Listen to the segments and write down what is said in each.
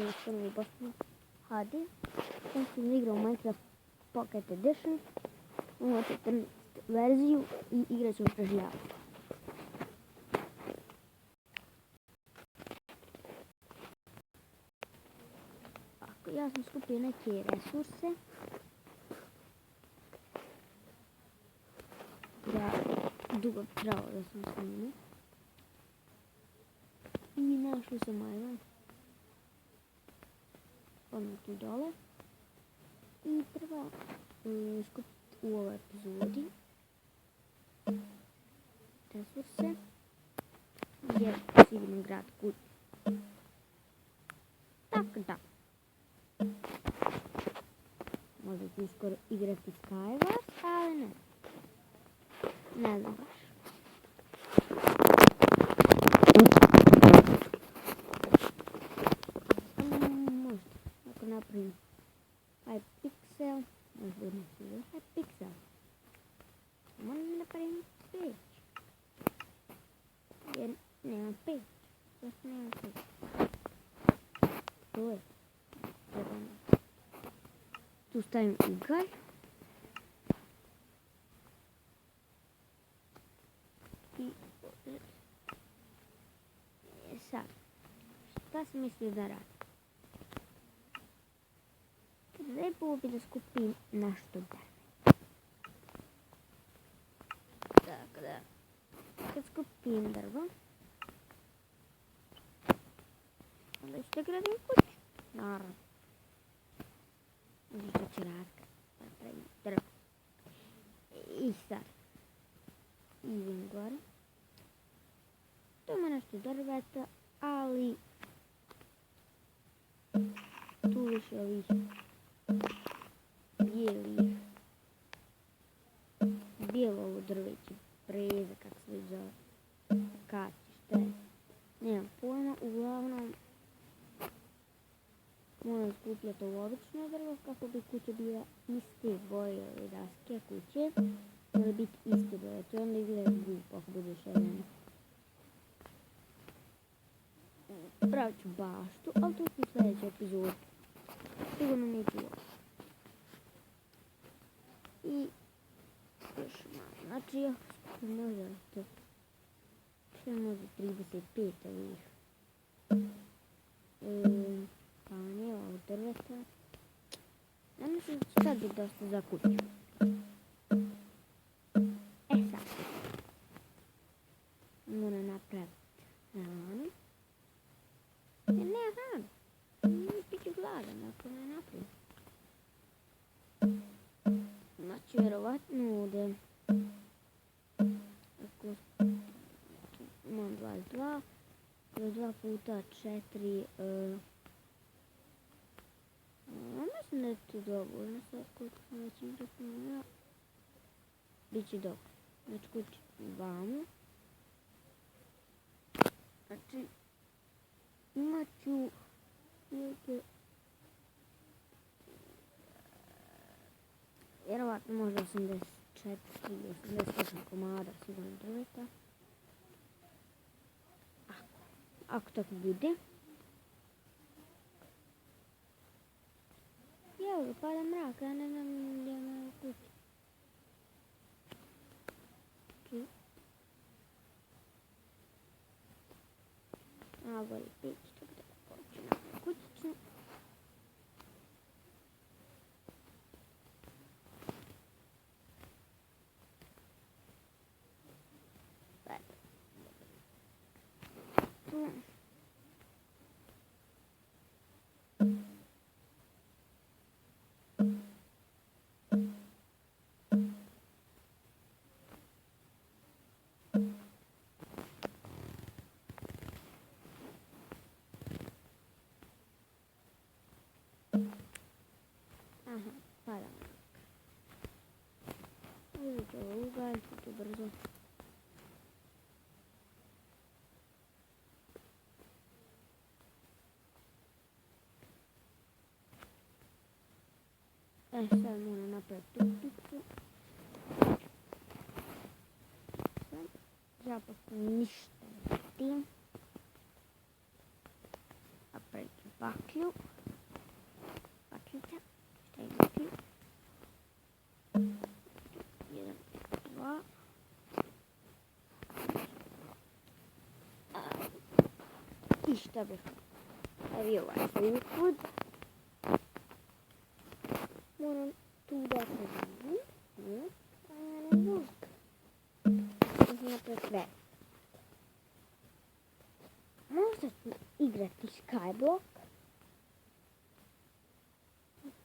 ono što mi je Boston HD. Sam sam igrao Minecraft Pocket Edition. Imamo 14 verziju i igrat ćemo preživljavati. Ja sam skupio neke resurse. Da dugo trebalo da sam snimio. I našao sam ajvan. Odmah tu dole. I treba skupiti u ovoj epizodi resurse. Jer sigurno grad kuć. Tako da. Možda ću uskoro igrati Skywars, ali ne. Ne znam baš. Možda, ako napravim Hypixel, možda ne sviđa Hypixel. Moram napravim page. Jer nemam page. Zašto nemam page? To je. Tu stavim ugalj. I sad, šta sam mislio da radim? Trebalo bi da skupim nešto drve. Tako da, kad skupim drvo, onda ću da gradim kuću. Naravno. Možda ću raditi napravim drvo. I sad idem gore. Tu ima nešto drveta, ali tu više ovih bijelovo drveće, breze, kako se već zove, akaci, šta je, nemam pojma, uglavnom moram skupljati ovo obično drvo kako bi kuća bila iste boje ove daske kuće. Mora biti iste boje, to onda izgleda glupo ako bude šeljeno. Pravit ću baštu, ali to ću u sljedećoj epizodi. Sigurno neću ovo. I još malo. Znači ja skupim možda to. Što je možda 35 ovih. Panjeva od drveta. Ja mislim da će sad biti dosta za kuću. Sad. Moram napraviti hranu. Jer nema hranu. Bit ću gladan ako ne napravim. Znači vjerovatno ovdje ako imam 22 2 puta 4 mislim da je to dovoljno sad koliko sam već izračunala. Biće dobro. Znači kući vamo. Znači imat ću vjerovatno možda 84 ili 88 komada sigurno drveta. Ako tako bude. Evo, pada mrak, ja ne znam gdje je moja kuća. A, bolje pići, tako da hoću na kućicu. Aha, pada mrak. Uzeti ovo ugalj, to brzo. Sad moram napraviti tukticu. Sad, zapravo ništa ne tim. Napravit ću baklju. Bakljica. Šta je baklju? 1, 2. I šta bih stavio ovaj uvod. Moram tu da se vidim. Sve. Možda ću igrati Skyblock.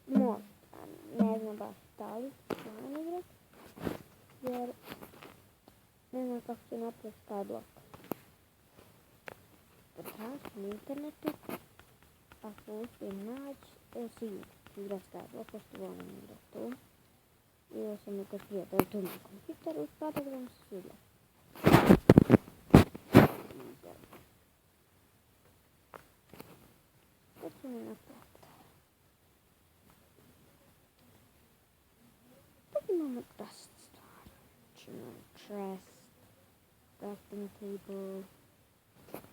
Možda, ne znam baš da li ću igrati. Jer ne znam kako ću napraviti Skyblock. Potražiti na internetu. Ako uspijem naći, sigurno ću igrati Skyblock, pošto volim igrati to. Igrao sam nekog prijatelja tu na kompjuteru, sada da mi se sviđa. Što ću mi napraviti? Tako imamo dosta stvari. Znači imamo chest, crafting table,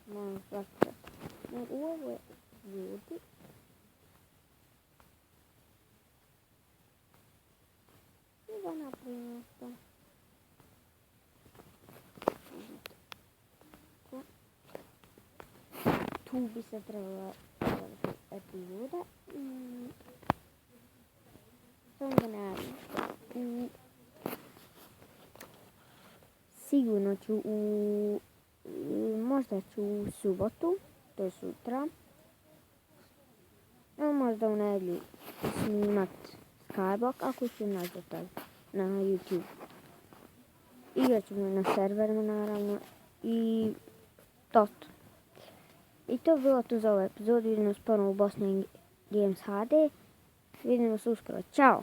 imamo svakak. U ovo je ljudi. I da napravimo to. Tu bi se trebala epizoda. Samo da ne radim što. Sigurno ću možda ću u subotu, to je sutra. Možda u nedjelju snimat Skyblock, ako ću nađati na YouTube. Igrat ćemo na serverima naravno i to. I to je bilo to za ovu epizodu. Vidimo se ponovno u Bosnia Games HD. Vidimo se uskoro. Ćao!